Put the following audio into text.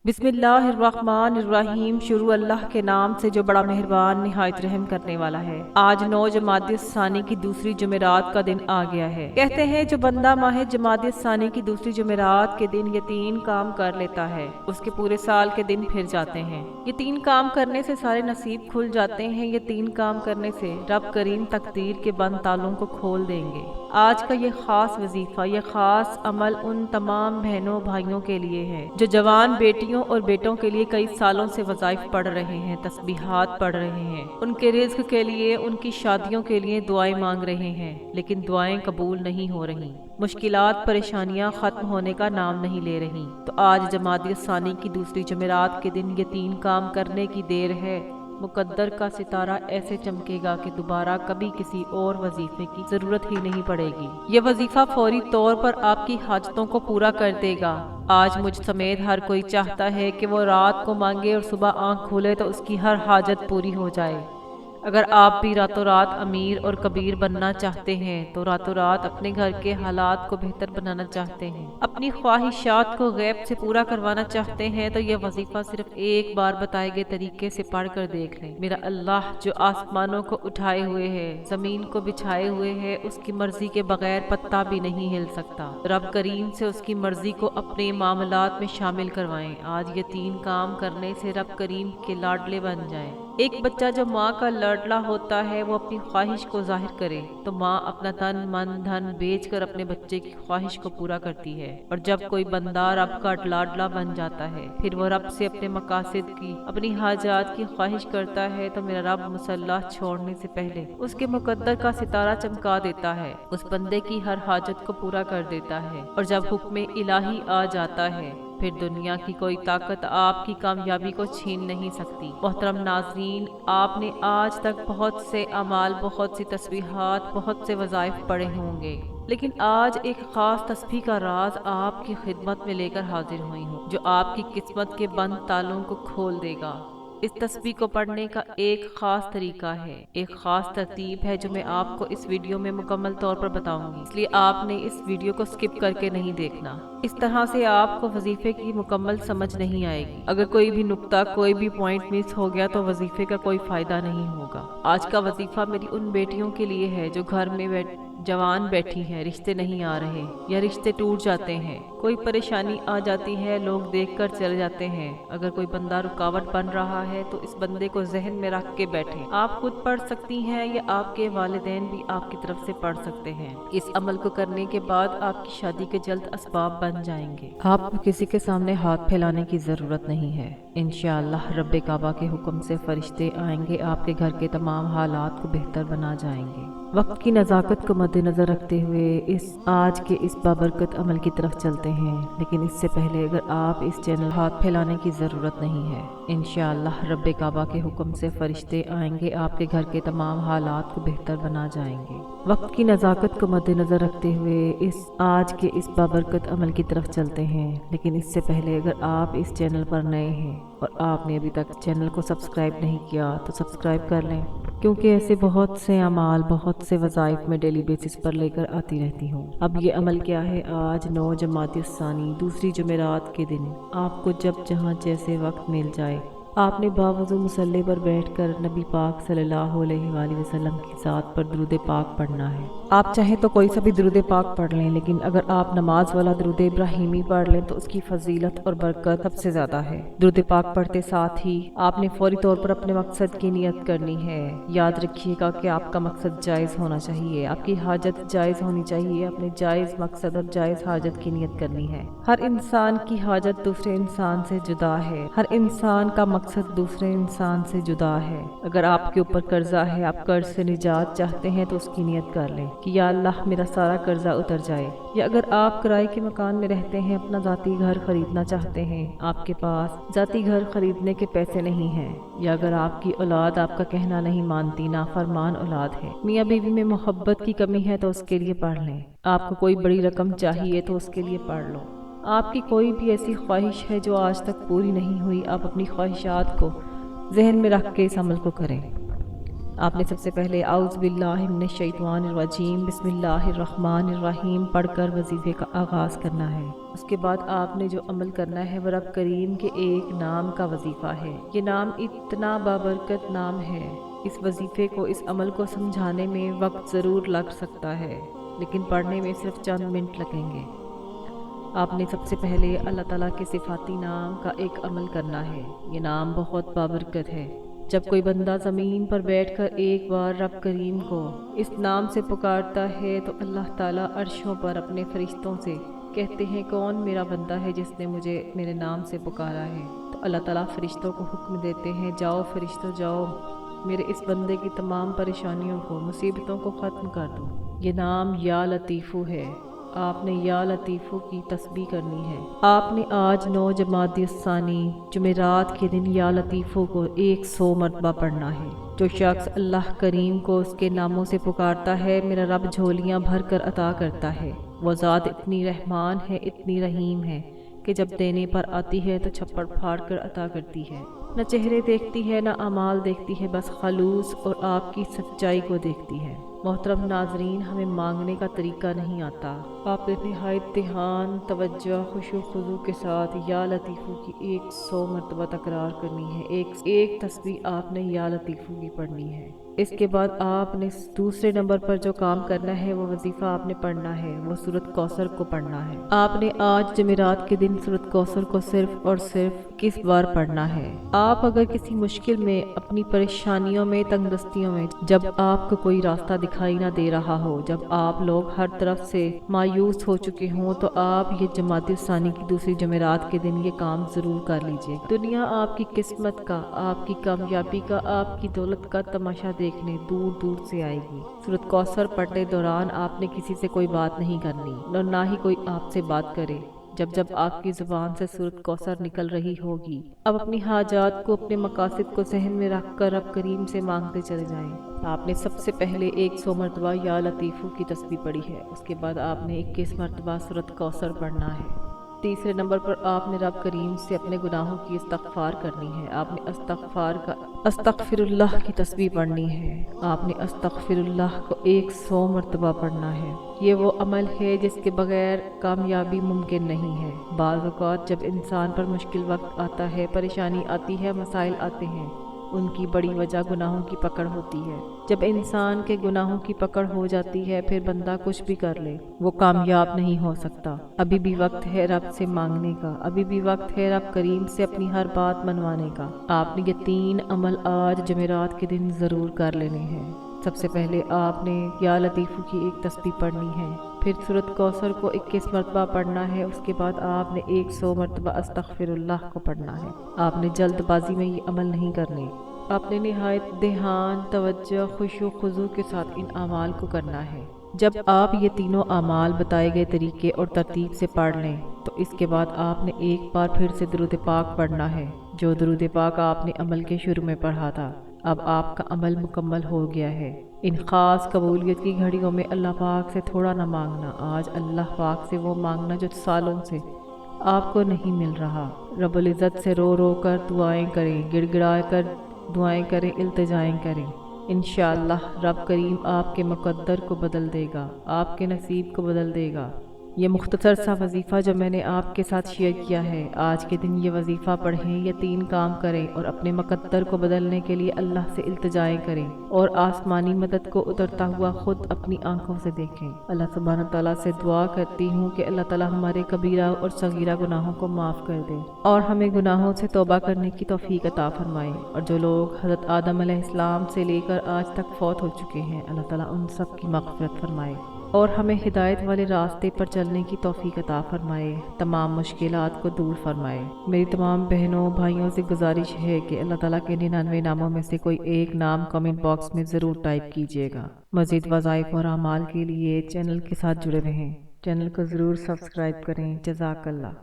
बिस्मिल्लाहिर्रहमानिर्रहीम। शुरू अल्लाह के नाम से जो बड़ा मेहरबान निहायत रहम करने वाला है। आज 9 जमादी सानी की दूसरी जुमेरात का दिन आ गया है। कहते हैं जो बंदा माह जमादी सानी की दूसरी जुमेरात के दिन ये 3 काम कर लेता है उसके पूरे साल के दिन फिर जाते हैं। ये 3 काम करने से सारे नसीब खुल जाते हैं। ये 3 काम करने से रब करीम तकदीर के बंद तालों को खोल देंगे। आज का ये खास वजीफा, ये खास अमल उन तमाम बहनों भाइयों के लिए है जो जवान बेटियों और बेटों के लिए कई सालों से वज़ाइफ पढ़ रहे हैं, तस्बीहात पढ़ रहे हैं, उनके रिज़्क के लिए, उनकी शादियों के लिए दुआएं मांग रहे हैं, लेकिन दुआएं कबूल नहीं हो रही। मुश्किलात परेशानियां खत्म होने का नाम नहीं ले रही। तो आज जमादी सानी की दूसरी जुमेरात के दिन ये 3 काम करने की देर है। मुकद्दर का सितारा ऐसे चमकेगा कि दोबारा कभी किसी और वजीफे की जरूरत ही नहीं पड़ेगी। ये वजीफा फौरी तौर पर आपकी हाजतों को पूरा कर देगा। आज मुझ समेत हर कोई चाहता है कि वो रात को मांगे और सुबह आंख खोले तो उसकी हर हाजत पूरी हो जाए। अगर आप भी रातों रात अमीर और कबीर बनना चाहते हैं, तो रातों रात अपने घर के हालात को बेहतर बनाना चाहते हैं, अपनी ख्वाहिशात को गैब से पूरा करवाना चाहते हैं, तो यह वजीफा सिर्फ एक बार बताए गए तरीके से पढ़ कर देख लें। मेरा अल्लाह जो आसमानों को उठाए हुए है, जमीन को बिछाए हुए है, उसकी मर्जी के बगैर पत्ता भी नहीं हिल सकता। रब करीम से उसकी मर्जी को अपने मामलात में शामिल करवाएं। आज ये 3 काम करने से रब करीम के लाडले बन जाएं। एक बच्चा जो माँ का लाडला होता है वो अपनी ख्वाहिश को जाहिर करे तो माँ अपना तन मन धन बेच कर अपने बच्चे की ख्वाहिश को पूरा करती है। और जब कोई बंदा रब का लाडला बन जाता है फिर वो रब से अपने मकासद की, अपनी हाजात की ख्वाहिश करता है, तो मेरा रब मुसल्ला छोड़ने से पहले उसके मुकद्दर का सितारा चमका देता है, उस बंदे की हर हाजत को पूरा कर देता है। और जब हुक्म इलाही आ जाता है फिर दुनिया की कोई ताकत आपकी कामयाबी को छीन नहीं सकती। मोहतरम नाज़रीन, आपने आज तक बहुत से अमाल, बहुत सी तस्बीहात, बहुत से वज़ाइफ पढ़े होंगे, लेकिन आज एक खास तस्बीह का राज आपकी खिदमत में लेकर हाजिर हुई हूँ जो आपकी किस्मत के बंद तालों को खोल देगा। इस तस्बीह को पढ़ने का एक खास तरीका है, एक खास तरतीब है जो मैं आपको इस वीडियो में मुकम्मल तौर पर बताऊंगी, इसलिए आपने इस वीडियो को स्किप करके नहीं देखना। इस तरह से आपको वजीफे की मुकम्मल समझ नहीं आएगी। अगर कोई भी नुक्ता, कोई भी पॉइंट मिस हो गया तो वजीफे का कोई फायदा नहीं होगा। आज का वजीफा मेरी उन बेटियों के लिए है जो घर में जवान बैठी हैं, रिश्ते नहीं आ रहे या रिश्ते टूट जाते हैं, कोई परेशानी आ जाती है, लोग देखकर चले जाते हैं। अगर कोई बंदा रुकावट बन रहा है तो इस बंदे को जहन में रख के बैठे। आप खुद पढ़ सकती हैं या आपके वालिदैन भी आपकी तरफ से पढ़ सकते हैं। इस अमल को करने के बाद आपकी शादी के जल्द असबाब बन जाएंगे। आपको किसी के सामने हाथ फैलाने की जरूरत नहीं है। इंशाअल्लाह रब्बे काबा के हुक्म से फरिश्ते आएंगे, आपके घर के तमाम हालात को बेहतर बना जाएंगे। वक्त की नज़ाकत को मद्देनजर रखते हुए आज के इस बाबरकत अमल की तरफ चलते हैं, लेकिन इससे पहले अगर आप इस चैनल हाथ फैलाने की ज़रूरत नहीं है। इंशाअल्लाह रब्बे काबा के हुक्म से फरिश्ते आएंगे, आपके घर के तमाम हालात को बेहतर बना जाएंगे। वक्त की नज़ाकत को मद्देनजर रखते हुए आज के इस बाबरकत अमल की तरफ चलते हैं, लेकिन इससे पहले अगर आप इस चैनल पर नए हैं और आपने अभी तक चैनल को सब्सक्राइब नहीं किया तो सब्सक्राइब कर लें, क्योंकि ऐसे बहुत से अमाल, बहुत से वज़ाइफ में डेली बेसिस पर लेकर आती रहती हूँ। अब ये अमल क्या है? आज 9 जमादी सानी दूसरी जुमेरात के दिन आपको जब जहाँ जैसे वक्त मिल जाए, आपने बावजू मुसल्ले पर बैठकर नबी पाक सल्लल्लाहु अलैहि वसल्लम की ज़ात पर दुरूद पाक पढ़ना है। आप चाहें तो कोई सा भी दुरूद पाक पढ़ लें, लेकिन अगर आप नमाज वाला दुरूद इब्राहिमी पढ़ लें तो उसकी फजीलत और बरकत सबसे ज़्यादा है। दुरूद पाक पढ़ते साथ ही आपने फौरी तौर पर अपने मकसद की नियत करनी है। याद रखिएगा कि आपका मकसद जायज़ होना चाहिए, आपकी हाजत जायज़ होनी चाहिए। अपने जायज़ मकसद और जायज़ हाजत की नियत करनी है। हर इंसान की हाजत दूसरे इंसान से जुदा है, हर इंसान का मकसद दूसरे इंसान से जुदा है। अगर आपके ऊपर कर्जा है, आप कर्ज से निजात चाहते हैं तो उसकी नियत कर लें कि या अल्लाह मेरा सारा कर्जा उतर जाए। या अगर आप किराए के मकान में रहते हैं, अपना ज़ाती घर खरीदना चाहते हैं, आपके पास ज़ाती घर खरीदने के पैसे नहीं हैं, या अगर आपकी औलाद आपका कहना नहीं मानती, नाफरमान औलाद है, मियाँ बीवी में मोहब्बत की कमी है तो उसके लिए पढ़ लें। आपको कोई बड़ी रकम चाहिए तो उसके लिए पढ़ लो। आपकी कोई भी ऐसी ख्वाहिश है जो आज तक पूरी नहीं हुई, आप अपनी ख्वाहिशात को जहन में रख के इस अमल को करें। آپ نے سب سے پہلے اعوذ باللہ من الشیطان الرجیم بسم اللہ الرحمن الرحیم پڑھ کر وظیفے کا آغاز کرنا ہے۔ اس کے بعد آپ نے جو عمل کرنا ہے وہ رب کریم کے ایک نام کا وظیفہ ہے۔ یہ نام اتنا بابرکت نام ہے، اس وظیفے کو، اس عمل کو سمجھانے میں وقت ضرور لگ سکتا ہے، لیکن پڑھنے میں صرف چند منٹ لگیں گے۔ آپ نے سب سے پہلے اللہ تعالیٰ کے صفاتی نام کا ایک عمل کرنا ہے۔ یہ نام بہت بابرکت ہے۔ جب کوئی بندہ زمین پر بیٹھ کر ایک بار رب کریم کو اس نام سے پکارتا ہے تو اللہ تعالیٰ عرشوں پر اپنے فرشتوں سے کہتے ہیں کون میرا بندہ ہے جس نے مجھے میرے نام سے پکارا ہے، تو اللہ تعالیٰ فرشتوں کو حکم دیتے ہیں جاؤ فرشتوں جاؤ، میرے اس بندے کی تمام پریشانیوں کو، مصیبتوں کو ختم کر دو۔ یہ نام یا لطیفو ہے۔ آپ نے یا لطیفو کی تسبیح کرنی ہے۔ آپ نے آج 9 جمادی الثانی جمعرات کے دن یا لطیفو کو 100 مرتبہ پڑھنا ہے۔ جو شخص اللہ کریم کو اس کے ناموں سے پکارتا ہے، میرا رب جھولیاں بھر کر عطا کرتا ہے۔ وہ ذات اتنی رحمان ہے، اتنی رحیم ہے کہ جب دینے پر آتی ہے تو چھپڑ پھاڑ کر عطا کرتی ہے۔ نہ چہرے دیکھتی ہے، نہ اعمال دیکھتی ہے، بس خلوص اور آپ کی سچائی کو دیکھتی ہے۔ محترم ناظرین، ہمیں مانگنے کا طریقہ نہیں آتا۔ آپ نے نہایت دھیان، توجہ، خشوع و خضوع کے ساتھ یا لطیفو کی 100 مرتبہ تکرار کرنی ہے۔ ایک تسبیح آپ نے یا لطیفو کی پڑھنی ہے۔ اس کے بعد آپ نے دوسرے نمبر پر جو کام کرنا ہے، وہ وظیفہ آپ نے پڑھنا ہے، وہ سورۃ کوثر کو پڑھنا ہے۔ آپ نے آج جمعرات کے دن سورۃ کوثر کو صرف اور صرف کس بار پڑھنا ہے؟ آپ اگر کسی مشکل میں، اپنی پریشانیوں میں، تنگ دستیوں میں، جب آپ کو کوئی راستہ دکھائی نہ دے رہا ہو، جب آپ لوگ ہر طرف سے مایوس ہو چکے ہوں، تو آپ یہ جمادی الثانی کی دوسری جمعرات کے دن یہ کام ضرور کر لیجئے۔ دنیا آپ کی قسمت کا، آپ کی کامیابی کا، آپ کی دولت کا تماشا دیکھنے دور دور سے آئے گی۔ سورۃ کوثر پڑھنے دوران آپ نے کسی سے کوئی بات نہیں کرنی، اور نہ ہی کوئی آپ سے بات کرے۔ جب آپ کی زبان سے سورۃ کوثر نکل رہی ہوگی، اب اپنی حاجات کو، اپنے مقاصد کو ذہن میں رکھ کر رب کریم سے مانگتے چلے جائیں۔ آپ نے سب سے پہلے 100 مرتبہ یا لطیفو کی تسبیح پڑھی ہے۔ اس کے بعد آپ نے 21 مرتبہ سورۃ کوثر پڑھنا ہے۔ تیسرے نمبر پر آپ نے رب کریم سے اپنے گناہوں کی استغفار کرنی ہے۔ آپ نے استغفر اللہ کی تسبیح پڑھنی ہے۔ آپ نے استغفر اللہ کو 100 مرتبہ پڑھنا ہے۔ یہ وہ عمل ہے جس کے بغیر کامیابی ممکن نہیں ہے۔ بعض اوقات جب انسان پر مشکل وقت آتا ہے، پریشانی آتی ہے، مسائل آتے ہیں، ان کی بڑی وجہ گناہوں کی پکڑ ہوتی ہے۔ جب انسان کے گناہوں کی پکڑ ہو جاتی ہے، پھر بندہ کچھ بھی کر لے، وہ کامیاب نہیں ہو سکتا۔ ابھی بھی وقت ہے رب سے مانگنے کا، ابھی بھی وقت ہے رب کریم سے اپنی ہر بات منوانے کا۔ آپ نے یہ 3 عمل آج جمعرات کے دن ضرور کر لینے ہیں۔ سب سے پہلے آپ نے یا لطیفو کی ایک تسبیح پڑھنی ہے، پھر سورۃ کوثر کو 21 مرتبہ پڑھنا ہے۔ اس کے بعد آپ نے 100 مرتبہ استغفر اللہ کو پڑھنا ہے۔ آپ نے جلد بازی میں یہ عمل نہیں کرنے، آپ نے نہایت دھیان، توجہ، خشوع و خضوع کے ساتھ ان اعمال کو کرنا ہے۔ جب آپ یہ تینوں اعمال بتائے گئے طریقے اور ترتیب سے پڑھ لیں تو اس کے بعد آپ نے ایک بار پھر سے درود پاک پڑھنا ہے، جو درود پاک آپ نے عمل کے شروع میں پڑھا تھا۔ اب آپ کا عمل مکمل ہو گیا ہے۔ ان خاص قبولیت کی گھڑیوں میں اللہ پاک سے تھوڑا نہ مانگنا، آج اللہ پاک سے وہ مانگنا جو سالوں سے آپ کو نہیں مل رہا۔ رب العزت سے رو رو کر دعائیں کریں، گڑ گڑا کر دعائیں کریں، التجائیں کریں۔ انشاءاللہ رب کریم آپ کے مقدر کو بدل دے گا، آپ کے نصیب کو بدل دے گا۔ یہ مختصر سا وظیفہ جو میں نے آپ کے ساتھ شیئر کیا ہے، آج کے دن یہ وظیفہ پڑھیں، یہ 3 کام کریں اور اپنے مقدر کو بدلنے کے لیے اللہ سے التجائیں کریں اور آسمانی مدد کو اترتا ہوا خود اپنی آنکھوں سے دیکھیں۔ اللہ سبحانہ تعالیٰ سے دعا کرتی ہوں کہ اللہ تعالیٰ ہمارے کبیرہ اور صغیرہ گناہوں کو معاف کر دے اور ہمیں گناہوں سے توبہ کرنے کی توفیق عطا فرمائے، اور جو لوگ حضرت آدم علیہ السلام سے لے کر آج تک فوت ہو چکے ہیں، اللہ تعالیٰ ان سب کی مغفرت فرمائے اور ہمیں ہدایت والے راستے پر چلنے کی توفیق عطا فرمائے، تمام مشکلات کو دور فرمائے۔ میری تمام بہنوں بھائیوں سے گزارش ہے کہ اللہ تعالیٰ کے 99 ناموں میں سے کوئی ایک نام کمنٹ باکس میں ضرور ٹائپ کیجیے گا۔ مزید وظائف اور اعمال کے لیے چینل کے ساتھ جڑے رہیں، چینل کو ضرور سبسکرائب کریں۔ جزاک اللہ۔